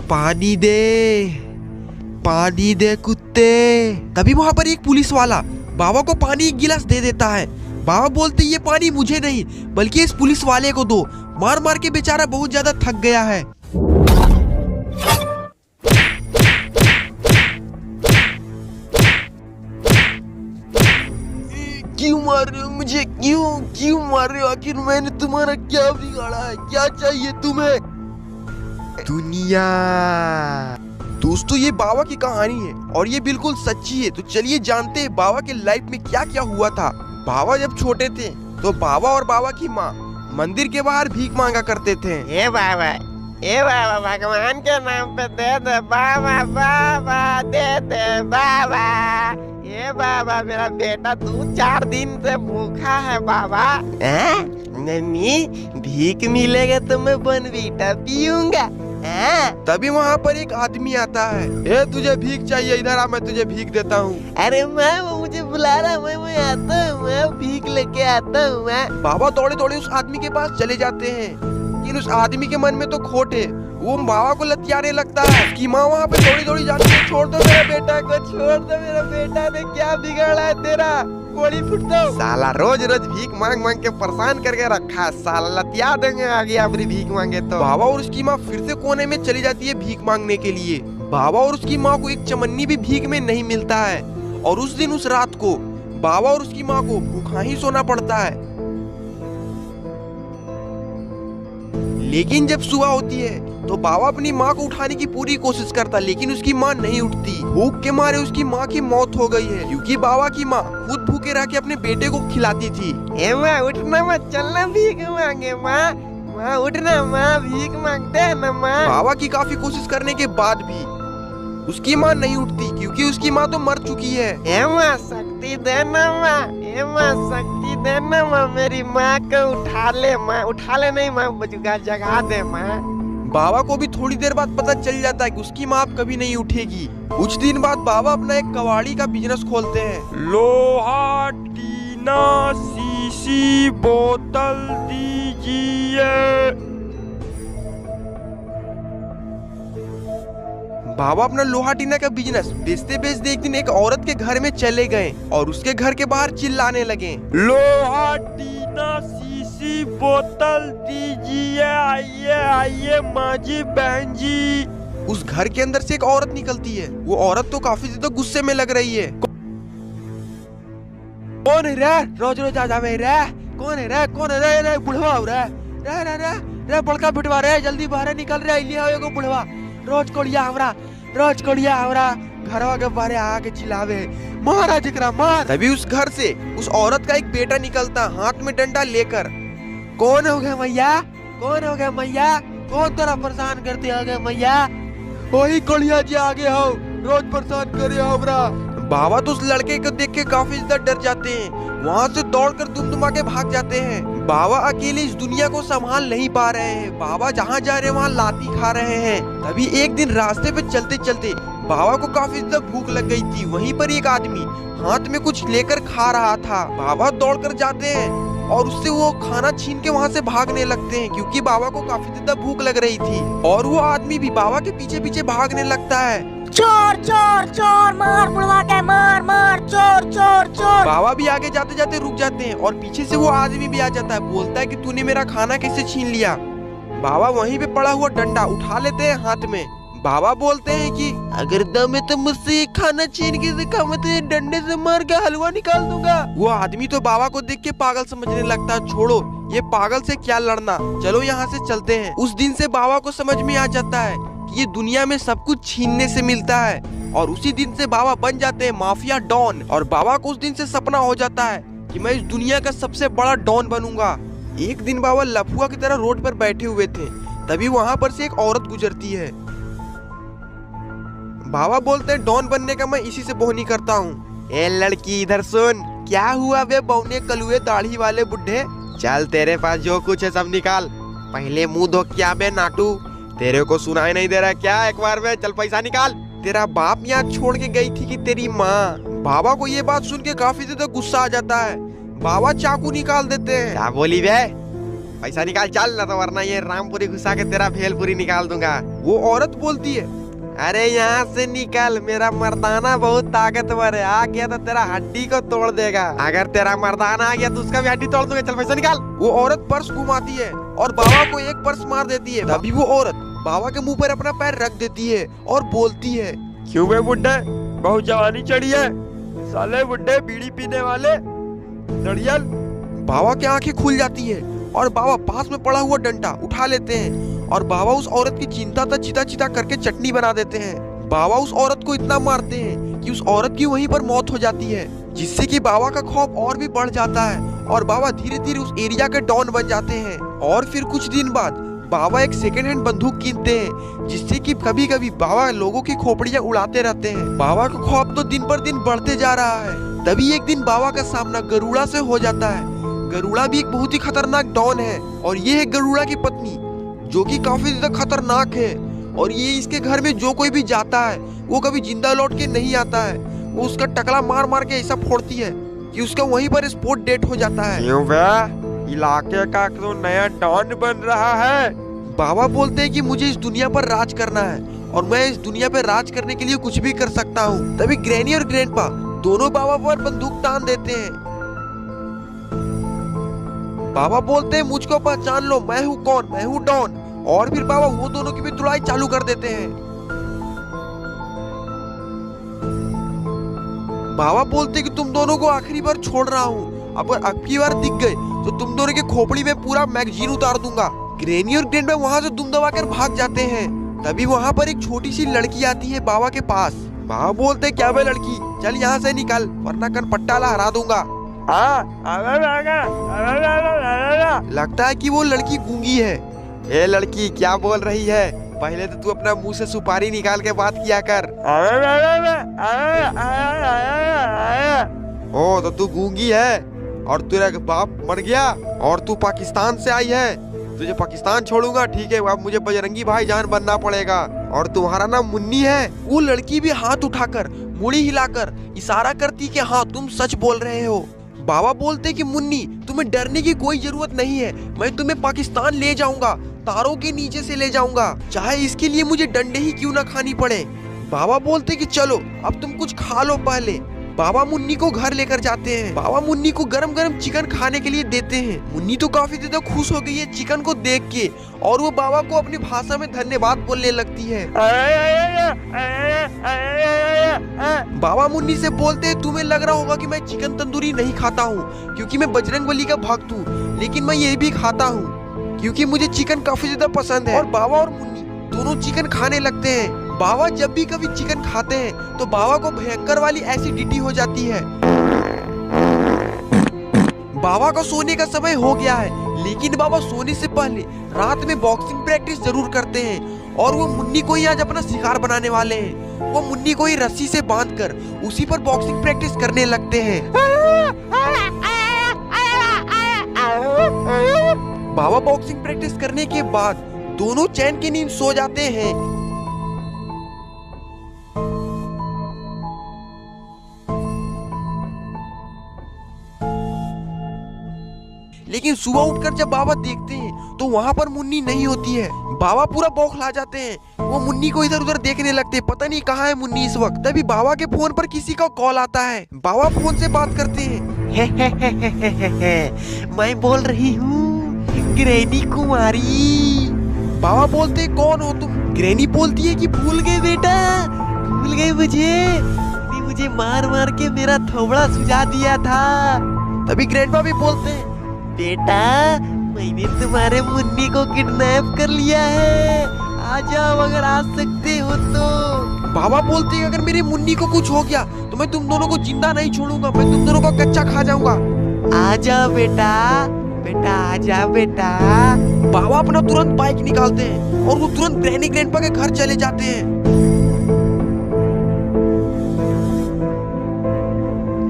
पानी दे, पानी दे कुत्ते। तभी वहां पर एक पुलिस वाला बाबा को पानी एक गिलास दे देता है। बाबा बोलते ये पानी मुझे नहीं बल्कि इस पुलिस वाले को दो, मार मार के बेचारा बहुत ज्यादा थक गया है। क्यों मार रहे हो मुझे, क्यों क्यों मार रहे हो? आखिर मैंने तुम्हारा क्या बिगाड़ा है? क्या चाहिए तुम्हें? दुनिया। दोस्तों ये बाबा की कहानी है और ये बिल्कुल सच्ची है। तो चलिए जानते हैं बाबा के लाइफ में क्या क्या हुआ था। बाबा जब छोटे थे तो बाबा और बाबा की माँ मंदिर के बाहर भीख मांगा करते थे। ए बाबा भगवान के नाम पे दे दे बाबा, बाबा दे दे बाबा। ए बाबा मेरा बेटा 2-4 दिन से भूखा है बाबा। मम्मी भीख मिलेगा तो मैं बनवीटा पीऊंगा। तभी वहाँ पर एक आदमी आता है। ए तुझे भीख चाहिए, इधर आ, मैं तुझे भीख देता हूँ। अरे माँ वो मुझे बुला रहा, मैं आता हूँ, मैं भीख लेके आता हूँ। बाबा दौड़े दौड़े उस आदमी के पास चले जाते हैं, लेकिन उस आदमी के मन में तो खोट है। वो बाबा को लतियाने लगता है कि माँ वहाँ पे दौड़ी दौड़ी जाती है, छोड़ दो मेरे बेटा को, छोड़ दो, मेरा बेटा ने क्या बिगाड़ा है तेरा, कोड़ी फुट दो। साला रोज रोज भीख मांग मांग के परेशान करके रखा है, साला लतिया देंगे आगे अपनी भीख मांगे तो। बाबा और उसकी माँ फिर से कोने में चली जाती है भीख मांगने के लिए। बाबा और उसकी माँ को एक चमन्नी भी भीख में नहीं मिलता है और उस दिन उस रात को बाबा और उसकी माँ को भूखा ही सोना पड़ता है। लेकिन जब सुबह होती है तो बाबा अपनी माँ को उठाने की पूरी कोशिश करता, लेकिन उसकी माँ नहीं उठती। भूख के मारे उसकी माँ की मौत हो गई है, क्योंकि बाबा की माँ खुद भूखे रह के अपने बेटे को खिलाती थी। ए माँ उठना मत, चलना भीख मांगे माँ, माँ उठना माँ, भीख मांगते हैं ना माँ। बाबा की काफी कोशिश करने के बाद भी उसकी माँ नहीं उठती, क्योंकि उसकी माँ तो मर चुकी है। ए माँ शक्ति देना माँ, ए माँ शक्ति देना माँ, मेरी माँ को उठा ले माँ, उठा ले नहीं माँ, जगा दे माँ। बाबा को भी थोड़ी देर बाद पता चल जाता है कि उसकी माँ अब कभी नहीं उठेगी। कुछ दिन बाद बाबा अपना एक कबाड़ी का बिजनेस खोलते हैं। लोहा, टीना, शीशी, बोतल दीजिए। बाबा अपना लोहा टीना का बिजनेस बेचते बेचते एक दिन एक औरत के घर में चले गए और उसके घर के बाहर चिल्लाने लगे, लोहा, टीना, शीशी, बोतल दीजिए, आइए आइए माँ जी, बहन जी। उस घर के अंदर से एक औरत निकलती है। वो औरत तो काफी ज्यादा गुस्से में लग रही है। कौन है रे, रोज रोज आ जावे रे, कौन है रे, कौन है रे, रे बुढ़वा हो रे, रे रे रे रे बड़का बिटवा रे, जल्दी बाहर निकल रे, लिया एगो बुढ़वा, रोज कोड़िया हमरा घरवा के बारे आके चिल्लावे, मारा जिकरा मार। तभी उस घर से उस औरत का एक बेटा निकलता हाथ में डंडा लेकर। कौन हो गया मैया, कौन हो गया मैया, कौन तोरा परेशान करते हो गए मैया? वही कोड़िया जी आगे हो, रोज परेशान करे हमरा। बाबा तो उस लड़के को देख के काफी ज्यादा डर जाते हैं, वहाँ से दौड़कर दुमदुमा के भाग जाते हैं। बाबा अकेले इस दुनिया को संभाल नहीं पा रहे हैं। बाबा जहाँ जा रहे हैं वहाँ लाठी खा रहे हैं। तभी एक दिन रास्ते पे चलते चलते बाबा को काफी ज्यादा भूख लग गई थी। वहीं पर एक आदमी हाथ में कुछ लेकर खा रहा था। बाबा दौड़कर जाते हैं और उससे वो खाना छीन के वहाँ से भागने लगते हैं, क्योंकि बाबा को काफी ज्यादा भूख लग रही थी। और वो आदमी भी बाबा के पीछे पीछे भागने लगता है। चोर चोर चोर, मार बुढ़वा के, मार मार, चोर चोर चोर। बाबा भी आगे जाते जाते रुक जाते हैं और पीछे से वो आदमी भी आ जाता है, बोलता है कि तूने मेरा खाना कैसे छीन लिया। बाबा वहीं पे पड़ा हुआ डंडा उठा लेते हैं हाथ में। बाबा बोलते हैं कि अगर दम है तो मुझसे ये खाना छीन के दिखा, मैं तुझे डंडे से मार के हलवा निकाल दूंगा। वो आदमी तो बाबा को देख के पागल समझने लगता है, छोड़ो ये पागल से क्या लड़ना, चलो यहाँ से चलते हैं। उस दिन से बाबा को समझ में आ जाता है कि ये दुनिया में सब कुछ छीनने से मिलता है, और उसी दिन से बाबा बन जाते हैं माफिया डॉन। और बाबा को उस दिन से सपना हो जाता है कि मैं इस दुनिया का सबसे बड़ा डॉन बनूंगा। एक दिन बाबा लफुआ की तरह रोड पर बैठे हुए थे, तभी वहाँ पर से एक औरत गुजरती है। बाबा बोलते हैं डॉन बनने का मैं इसी से बोहनी करता हूँ। ए लड़की इधर सुन, क्या हुआ बे बौने कलुए दाढ़ी वाले बुड्ढे, चल तेरे पास जो कुछ है सब निकाल, पहले मुंह धो क्या बे नाटू, तेरे को सुनाई नहीं दे रहा क्या एक बार में, चल पैसा निकाल। तेरा बाप यहाँ छोड़ के गई थी कि तेरी माँ? बाबा को ये बात सुन के काफी ज्यादा गुस्सा आ जाता है। बाबा चाकू निकाल देते हैं। क्या बोली बे? पैसा निकाल चल, ना तो वरना ये रामपुरी घुसा के तेरा भेलपुरी निकाल दूंगा। वो औरत बोलती है, अरे यहाँ से निकल, मेरा मर्दाना बहुत ताकतवर है, आ गया तो तेरा हड्डी को तोड़ देगा। अगर तेरा मर्दाना आ गया तो उसका भी हड्डी तोड़ दूंगा, चल पैसा निकाल। वो औरत पर्स घुमाती है और बाबा को एक पर्स मार देती है। तभी वो औरत बाबा के मुंह पर अपना पैर रख देती है और बोलती है, क्यों बे बुड्ढे, बहुत जवानी चढ़ी है, साले बुड्ढे बीड़ी पीने वाले दड़ियल। बाबा की आंखें खुल जाती है और बाबा पास में पड़ा हुआ डंडा उठा लेते हैं और बाबा उस औरत की चिंता तक चिता चिता करके चटनी बना देते हैं। बाबा उस औरत को इतना मारते हैं कि उस औरत की वहीं पर मौत हो जाती है, जिससे कि बाबा का खौफ और भी बढ़ जाता है और बाबा धीरे धीरे उस एरिया के डॉन बन जाते हैं। और फिर कुछ दिन बाद बाबा एक सेकेंड हैंड बंदूक कीनते हैं, जिससे कि कभी कभी बाबा लोगों की खोपड़ियां उड़ाते रहते हैं। बाबा का खौफ तो दिन पर दिन बढ़ते जा रहा है। तभी एक दिन बाबा का सामना गरुड़ा से हो जाता है। गरुड़ा भी एक बहुत ही खतरनाक डॉन है और ये है गरुड़ा की पत्नी, जो कि काफी ज्यादा खतरनाक है। और ये इसके घर में जो कोई भी जाता है वो कभी जिंदा लौट के नहीं आता है। वो उसका टकला मार मार के ऐसा फोड़ती है कि उसका वहीं पर स्पॉट डेट हो जाता है। क्यों बे, इलाके का तो नया डॉन बन रहा है। बाबा बोलते हैं कि मुझे इस दुनिया पर राज करना है और मैं इस दुनिया पर राज करने के लिए कुछ भी कर सकता हूँ। तभी ग्रैनी और ग्रैंडपा दोनों बाबा पर बंदूक तान देते हैं। बाबा बोलते हैं, मुझको पहचान लो, मैं हूँ कौन, मैं हूँ डॉन। और फिर बाबा वो दोनों की भी तुड़ाई चालू कर देते हैं। बाबा बोलते हैं कि तुम दोनों को आखिरी बार छोड़ रहा हूँ, अगर अब की बार दिख गए तो तुम दोनों की खोपड़ी में पूरा मैगजीन उतार दूंगा। ग्रैनी और ग्रैंडपा वहाँ से दुम दबाकर भाग जाते हैं। तभी वहाँ पर एक छोटी सी लड़की आती है बाबा के पास। बाबा बोलते हैं, क्या बे लड़की, चल यहाँ से निकल वरना कनपट्टा लहरा दूंगा। लगता है कि वो लड़की गूंगी है। ए लड़की, क्या बोल रही है? पहले तो तू अपना मुंह से सुपारी निकाल के बात किया कर। ओ तो तू गूंगी है और तेरा बाप मर गया और तू पाकिस्तान से आई है। तुझे पाकिस्तान छोड़ूंगा, ठीक है, अब मुझे बजरंगी भाईजान बनना पड़ेगा। और तुम्हारा नाम मुन्नी है? वो लड़की भी हाथ उठाकर मुड़ी हिलाकर इशारा करती कि हाँ तुम सच बोल रहे हो। बाबा बोलते कि मुन्नी, तुम्हें डरने की कोई जरूरत नहीं है, मैं तुम्हें पाकिस्तान ले जाऊंगा, तारों के नीचे से ले जाऊंगा, चाहे इसके लिए मुझे डंडे ही क्यों ना खानी पड़े। बाबा बोलते कि चलो अब तुम कुछ खा लो पहले। बाबा मुन्नी को घर लेकर जाते हैं। बाबा मुन्नी को गरम गरम चिकन खाने के लिए देते हैं। मुन्नी तो काफी ज्यादा खुश हो गई है चिकन को देख के और वो बाबा को अपनी भाषा में धन्यवाद बोलने लगती है। बाबा मुन्नी से बोलते हैं, तुम्हें लग रहा होगा कि मैं चिकन तंदूरी नहीं खाता हूँ क्योंकि मैं बजरंगबली का भक्त हूँ, लेकिन मैं ये भी खाता हूँ क्योंकि मुझे चिकन काफी ज्यादा पसंद है। और बाबा और मुन्नी दोनों चिकन खाने लगते हैं। बाबा जब भी कभी चिकन खाते हैं तो बाबा को भयंकर वाली एसिडिटी हो जाती है। बाबा का सोने का समय हो गया है, लेकिन बाबा सोने से पहले रात में बॉक्सिंग प्रैक्टिस जरूर करते हैं और वो मुन्नी को ही आज अपना शिकार बनाने वाले हैं। वो मुन्नी को ही रस्सी से बांधकर उसी पर बॉक्सिंग प्रैक्टिस करने लगते हैं। बाबा बॉक्सिंग प्रैक्टिस करने के बाद दोनों चैन की नींद सो जाते हैं। लेकिन सुबह उठकर जब बाबा देखते हैं तो वहाँ पर मुन्नी नहीं होती है। बाबा पूरा बौखला जाते हैं। वो मुन्नी को इधर उधर देखने लगते हैं, पता नहीं कहाँ है मुन्नी इस वक्त। तभी बाबा के फोन पर किसी का कॉल आता है। बाबा फोन से बात करते हैं। मैं बोल रही हूँ ग्रैनी कुमारी। बाबा बोलते हैं, कौन हो तुम? ग्रैनी बोलती है कि भूल गए बेटा, भूल गए मुझे मार मार के मेरा थोबड़ा सुझा दिया था। तभी ग्रैंडपा भी बोलते हैं, बेटा मैंने तुम्हारे मुन्नी को किडनैप कर लिया है, आ जाओ अगर आ सकते हो तो। बाबा बोलते हैं, अगर मेरी मुन्नी को कुछ हो गया तो मैं तुम दोनों को जिंदा नहीं छोड़ूंगा, मैं तुम दोनों को कच्चा खा जाऊंगा। आ जाओ बेटा, बेटा आ जाओ बेटा। बाबा अपना तुरंत बाइक निकालते हैं और वो तुरंत ग्रैनी ग्रैंडपा के घर चले जाते हैं।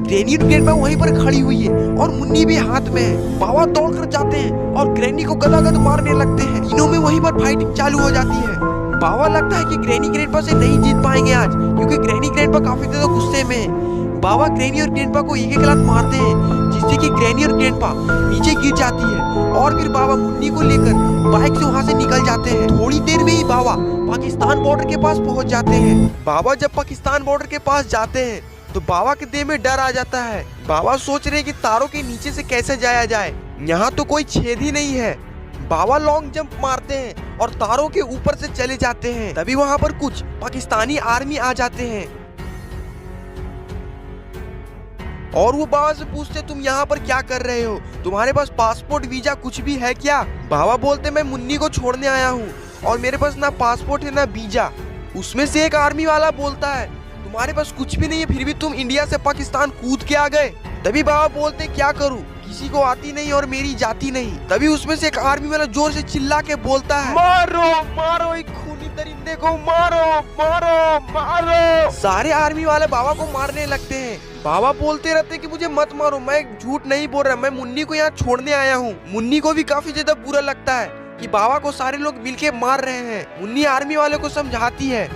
ग्रैनी और ग्रैंडपा वहीं पर खड़ी हुई है और मुन्नी भी हाथ में है। बाबा दौड़कर जाते हैं और ग्रैनी को गदागद मारने लगते हैं। तीनों में वहीं पर फाइटिंग चालू हो जाती है। बाबा लगता है कि ग्रैनी ग्रैंडपा से नहीं जीत पाएंगे आज, क्योंकि ग्रैनी ग्रैंडपा काफी ज्यादा गुस्से में है। बाबा ग्रैनी और ग्रैंडपा को एक एक लात मारते हैं, जिससे कि ग्रैनी और ग्रैंडपा नीचे गिर जाती है और फिर बाबा मुन्नी को लेकर बाइक से वहाँ से निकल जाते हैं। थोड़ी देर में ही बाबा पाकिस्तान बॉर्डर के पास पहुँच जाते हैं। बाबा जब पाकिस्तान बॉर्डर के पास जाते हैं तो बाबा के देह में डर आ जाता है। बाबा सोच रहे हैं कि तारों के नीचे से कैसे जाया जाए, यहाँ तो कोई छेद ही नहीं है। बाबा लॉन्ग जंप मारते हैं और तारों के ऊपर से चले जाते हैं। तभी वहाँ पर कुछ पाकिस्तानी आर्मी आ जाते हैं और वो बाबा से पूछते तुम यहाँ पर क्या कर रहे हो, तुम्हारे पास पासपोर्ट वीजा कुछ भी है क्या? बाबा बोलते मैं मुन्नी को छोड़ने आया हूँ और मेरे पास ना पासपोर्ट है ना वीजा। उसमें से एक आर्मी वाला बोलता है तुम्हारे पास कुछ भी नहीं है फिर भी तुम इंडिया से पाकिस्तान कूद के आ गए। तभी बाबा बोलते क्या करूँ, किसी को आती नहीं और मेरी जाती नहीं। तभी उसमें से एक आर्मी वाला जोर से चिल्ला के बोलता है मारो मारो एक खूनी दरिंदे को, मारो मारो मारो। सारे आर्मी वाले बाबा को मारने लगते हैं। बाबा बोलते रहते कि मुझे मत मारो, मैं झूठ नहीं बोल रहा, मैं मुन्नी को यहाँ छोड़ने आया हूँ। मुन्नी को भी काफी ज्यादा बुरा लगता है कि बाबा को सारे लोग मिलके मार रहे हैं। मुन्नी आर्मी वाले को समझाती है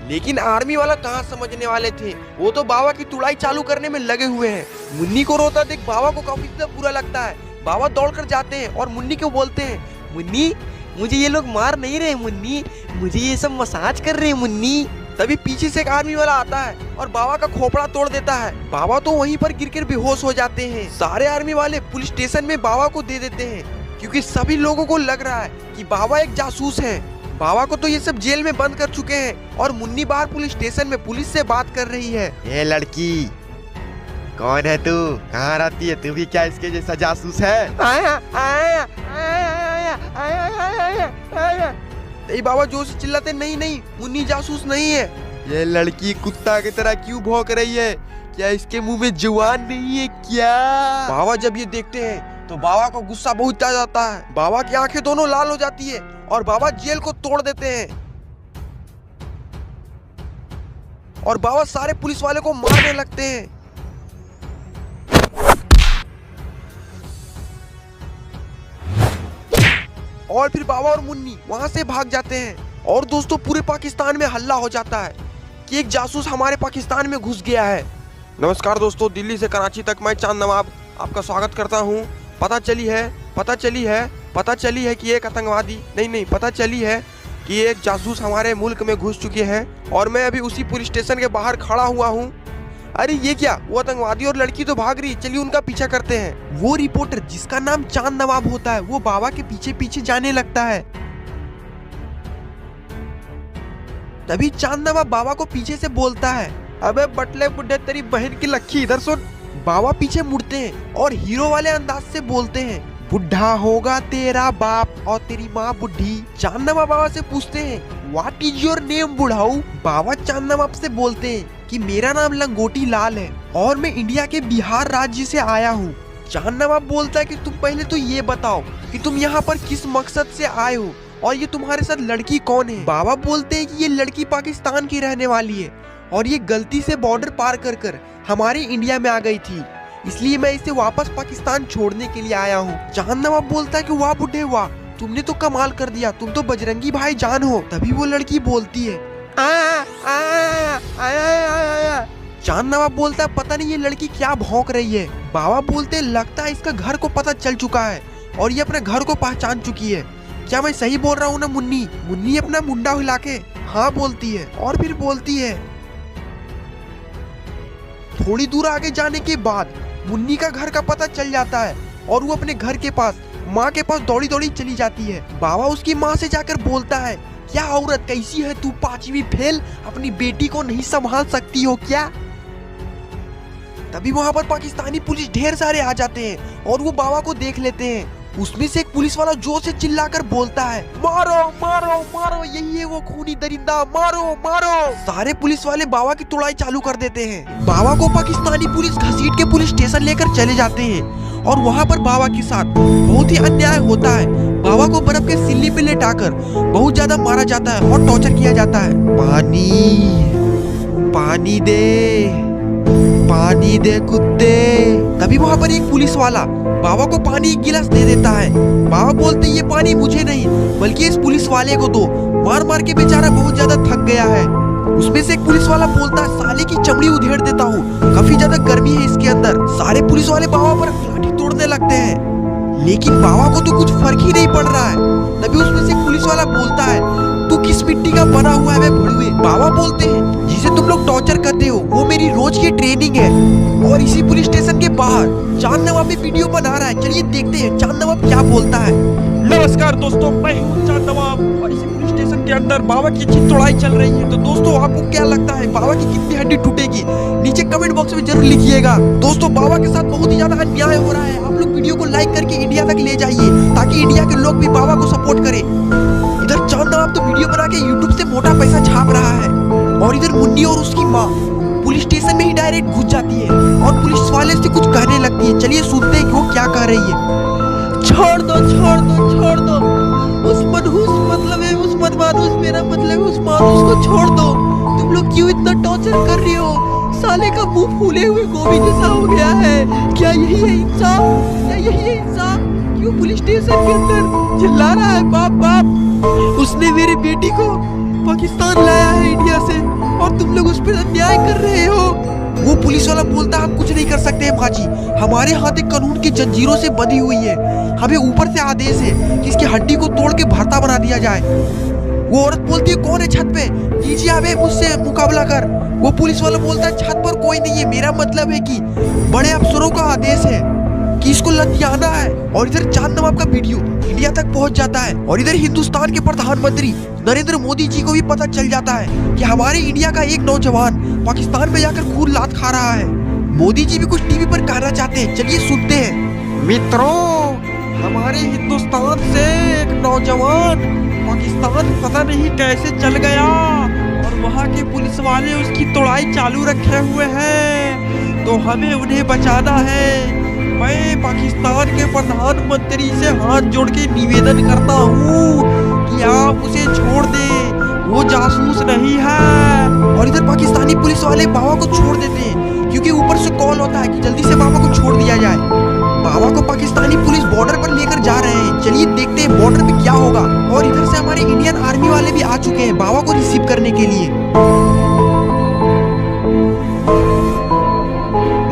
लेकिन आर्मी वाला कहाँ समझने वाले थे, वो तो बाबा की तुड़ाई चालू करने में लगे हुए हैं। मुन्नी को रोता देख बाबा को काफी ज्यादा बुरा लगता है। बाबा दौड़कर जाते हैं और मुन्नी को बोलते हैं मुन्नी मुझे ये लोग मार नहीं रहे, मुन्नी मुझे ये सब मसाज कर रहे हैं मुन्नी। तभी पीछे से एक आर्मी वाला आता है और बाबा का खोपड़ा तोड़ देता है। बाबा तो वहीं पर गिरकर बेहोश हो जाते हैं। सारे आर्मी वाले पुलिस स्टेशन में बाबा को दे देते हैं क्योंकि सभी लोगों को लग रहा है कि बाबा एक जासूस है। बाबा को तो ये सब जेल में बंद कर चुके हैं और मुन्नी बाहर पुलिस स्टेशन में पुलिस से बात कर रही है। ये लड़की कौन है, तू कहाँ रहती है, तू भी क्या इसके जैसा जासूस है? आया आया आया आया आया आया। बाबा जोर से चिल्लाते नहीं नहीं मुन्नी जासूस नहीं है। ये लड़की कुत्ता की तरह क्यों भौंक रही है, क्या इसके मुंह में जुबान नहीं है क्या? बाबा जब ये देखते हैं तो बाबा को गुस्सा बहुत आ जाता है। बाबा की आंखें दोनों लाल हो जाती है और बाबा जेल को तोड़ देते हैं और बाबा सारे पुलिस वाले को मारने लगते हैं। और फिर बाबा और मुन्नी वहां से भाग जाते हैं और दोस्तों पूरे पाकिस्तान में हल्ला हो जाता है कि एक जासूस हमारे पाकिस्तान में घुस गया है। नमस्कार दोस्तों, दिल्ली से कराची तक मैं चांद नवाब आपका स्वागत करता हूं। पता चली है कि एक आतंकवादी पता चली है कि एक जासूस हमारे मुल्क में घुस चुके हैं और मैं अभी उसी पुलिस स्टेशन के बाहर खड़ा हुआ हूं। अरे ये क्या, वो आतंकवादी और लड़की तो भाग रही, चलिए उनका पीछा करते हैं। वो रिपोर्टर जिसका नाम चांद नवाब होता है वो बाबा के पीछे पीछे जाने लगता है। तभी चांद नवाब बाबा को पीछे से बोलता है अबे बटले बुड्ढे तेरी बहन की लक्की इधर सुन। बाबा पीछे मुड़ते हैं और हीरो वाले अंदाज से बोलते हैं बुढ़ा होगा तेरा बाप और तेरी माँ बुढ़ी। चांद नवाब बाबा से पूछते हैं व्हाट इज योर नेम बुढ़ाऊ। बाबा चांद नवाब से बोलते हैं कि मेरा नाम लंगोटी लाल है और मैं इंडिया के बिहार राज्य से आया हूँ। चांद नवाब बोलता है कि तुम पहले तो ये बताओ कि तुम यहाँ पर किस मकसद से आए हो और ये तुम्हारे साथ लड़की कौन है। बाबा बोलते हैं कि ये लड़की पाकिस्तान की रहने वाली है और ये गलती से बॉर्डर पार कर कर हमारे इंडिया में आ गई थी, इसलिए मैं इसे वापस पाकिस्तान छोड़ने के लिए आया हूँ। चांद नवाब बोलता है कि वाह बुढ़े वाह, तुमने तो कमाल कर दिया, तुम तो बजरंगी भाई जान हो। तभी वो लड़की बोलती है चांद नवाब बोलता है पता नहीं ये लड़की क्या भौंक रही है। बाबा बोलते लगता है इसका घर को पता चल चुका है और ये अपने घर को पहचान चुकी है। क्या मैं सही बोल रहा हूँ ना मुन्नी? मुन्नी अपना मुंडा हिला के हाँ बोलती है और फिर बोलती है। थोड़ी दूर आगे जाने के बाद मुन्नी का घर का पता चल जाता है और वो अपने घर के पास माँ के पास दौड़ी दौड़ी चली जाती है। बाबा उसकी माँ से जाकर बोलता है क्या औरत कैसी है तू, 5वीं फेल, अपनी बेटी को नहीं संभाल सकती हो क्या? तभी वहाँ पर पाकिस्तानी पुलिस ढेर सारे आ जाते हैं और वो बाबा को देख लेते हैं। उसमें से एक पुलिस वाला जोर से चिल्लाकर बोलता है मारो मारो मारो, यही है वो खूनी दरिंदा, मारो मारो। सारे पुलिस वाले बाबा की तुड़ाई चालू कर देते हैं। बाबा को पाकिस्तानी पुलिस घसीट के पुलिस स्टेशन लेकर चले जाते हैं और वहाँ पर बाबा के साथ बहुत ही अन्याय होता है। बाबा को बर्फ के सिल्ली पे लेटाकर बहुत ज्यादा मारा जाता है और टॉर्चर किया जाता है। पानी दे कुत्ते। तभी वहाँ पर एक पुलिस वाला बाबा को पानी एक गिलास दे देता है। बाबा बोलते ये पानी मुझे नहीं बल्कि इस पुलिस वाले को दो, मार मार के बेचारा बहुत ज्यादा थक गया है। उसमें से एक पुलिस वाला बोलता है, साले की चमड़ी उधेड़ देता हूँ, काफी ज्यादा गर्मी है इसके अंदर। सारे पुलिस वाले बाबा पर लाठी तोड़ने लगते हैं, लेकिन बाबा को तो कुछ फर्क ही नहीं पड़ रहा है। तभी उसमें से एक पुलिस वाला बोलता है, तू किस मिट्टी का बना हुआ है बे भड़ुए? बाबा बोलते हैं, जिसे तुम लोग टॉर्चर करते हो वो मेरी रोज की ट्रेनिंग है। और इसी पुलिस स्टेशन के बाहर चांद नवाब भी वीडियो बना रहा है, चलिए देखते हैं चांद नवाब क्या बोलता है। नमस्कार दोस्तों, मैं हूँ चांद नवाब और इसी पुलिस स्टेशन के अंदर बाबा की अच्छी तोड़ाई चल रही है। तो दोस्तों आपको क्या लगता है बाबा की कितनी हड्डी टूटेगी? नीचे कमेंट बॉक्स में जरूर लिखिएगा। दोस्तों बाबा के साथ बहुत ही ज्यादा अन्याय हो रहा है, आप लोग वीडियो को लाइक करके इंडिया तक ले जाइए ताकि इंडिया के लोग भी बाबा को सपोर्ट करें। इधर चांद नवाब तो वीडियो बना के यूट्यूब से मोटा पैसा छाप रहा है, और इधर मुन्नी और उसकी माँ पुलिस स्टेशन में ही डायरेक्ट घुस जाती है और पुलिस वाले से कुछ कहने लगती है। चलिए सुनते हैं कि वो क्या कह रही है। छोड़ दो छोड़ दो छोड़ दो, उस मनहूस मतलब है उस मनमानुस, मेरा मतलब है उस मानुस को छोड़ दो। तुम लोग क्यों इतना टॉर्चर कर रहे हो? साले का मुंह फूले हुए गोभी जैसा हो गया है। क्या यही है इंसाफ? क्या यही है इंसाफ? क्यों पुलिस स्टेशन के अंदर चिल्ला रहा है बाप बाप? उसने मेरी बेटी को पाकिस्तान लाया है इंडिया से और तुम लोग उस पर अन्याय कर रहे हो। वो पुलिस वाला बोलता है, हम कुछ नहीं कर सकते हैं माजी, हमारे हाथ एक कानून की जंजीरों से बंधी हुई है। हमें ऊपर से आदेश है कि इसकी हड्डी को तोड़ के भरता बना दिया जाए। वो औरत बोलती है, कौन है छत पे? कीजिए अबे मुझसे मुकाबला कर। वो पुलिस वाला बोलता है, छत पर कोई नहीं है, मेरा मतलब है कि बड़े अफसरों का आदेश है कि इसको लतियाना है। और इधर चांद नवाब का वीडियो इंडिया तक पहुंच जाता है और इधर हिंदुस्तान के प्रधानमंत्री नरेंद्र मोदी जी को भी पता चल जाता है कि हमारे इंडिया का एक नौजवान पाकिस्तान में जाकर खून लात खा रहा है। मोदी जी भी कुछ टीवी पर कहना चाहते हैं, चलिए सुनते हैं। मित्रों, हमारे हिंदुस्तान से एक नौजवान पाकिस्तान पता नहीं कैसे चल गया और वहाँ के पुलिस वाले उसकी तोड़ाई चालू रखे हुए हैं, तो हमें उन्हें बचाना है। मैं पाकिस्तान के प्रधानमंत्री से हाथ जोड़ के निवेदन करता हूँ कि आप उसे छोड़ दें, वो जासूस नहीं है। और इधर पाकिस्तानी पुलिस वाले बाबा को छोड़ देते हैं क्योंकि ऊपर से कॉल होता है कि जल्दी से बाबा को छोड़ दिया जाए। बाबा को पाकिस्तानी पुलिस बॉर्डर पर लेकर जा रहे हैं, चलिए देखते हैं बॉर्डर पे क्या होगा। और इधर से हमारे इंडियन आर्मी वाले भी आ चुके हैं बाबा को रिसीव करने के लिए।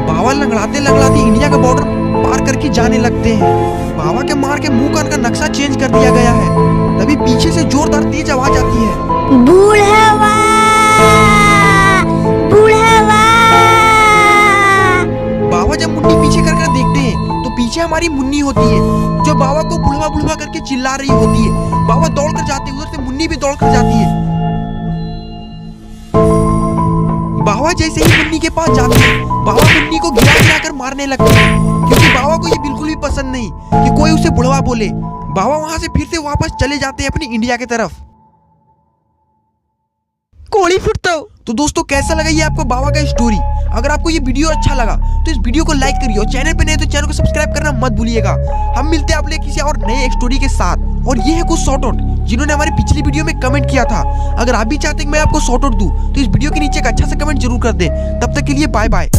बाबा लंगड़ाते लंगड़ाते इंडिया का बॉर्डर पार करके जाने लगते हैं। बाबा के मार के मुंह कान का नक्शा चेंज कर दिया गया है। तभी पीछे से जोरदार तेज आवाज आती है, बुढ़वा बुढ़वा। बाबा जब मुन्नी पीछे कर देखते हैं तो पीछे हमारी मुन्नी होती है जो बाबा को बुढ़वा बुढ़वा करके चिल्ला रही होती है। बाबा दौड़ कर जाते हैं, उधर से मुन्नी भी दौड़ कर जाती है। बाबा जैसे ही मुन्नी के पास जाते हैं बाबा मुन्नी को गिरा गिरा कर मारने लगते हैं क्योंकि बाबा को ये बिल्कुल भी पसंद नहीं कि कोई उसे बुढ़वा बोले। बाबा वहां से फिर से वापस चले जाते हैं अपनी इंडिया की तरफ। कोड़ी फुटता हो। तो दोस्तों कैसा लगा ये आपको बाबा का स्टोरी? अगर आपको ये वीडियो अच्छा लगा तो इस वीडियो को लाइक करिए और चैनल पे नए तो चैनल को सब्सक्राइब करना मत भूलिएगा। हम मिलते हैं आप लोग किसी और नए स्टोरी के साथ। और ये है कुछ शॉर्ट आउट जिन्होंने हमारी पिछली वीडियो में कमेंट किया था। अगर आप भी चाहते हैं कि मैं आपको शॉर्ट आउट दूं तो इस वीडियो के नीचे एक अच्छा सा कमेंट जरूर कर दें। तब तक के लिए बाय बाय।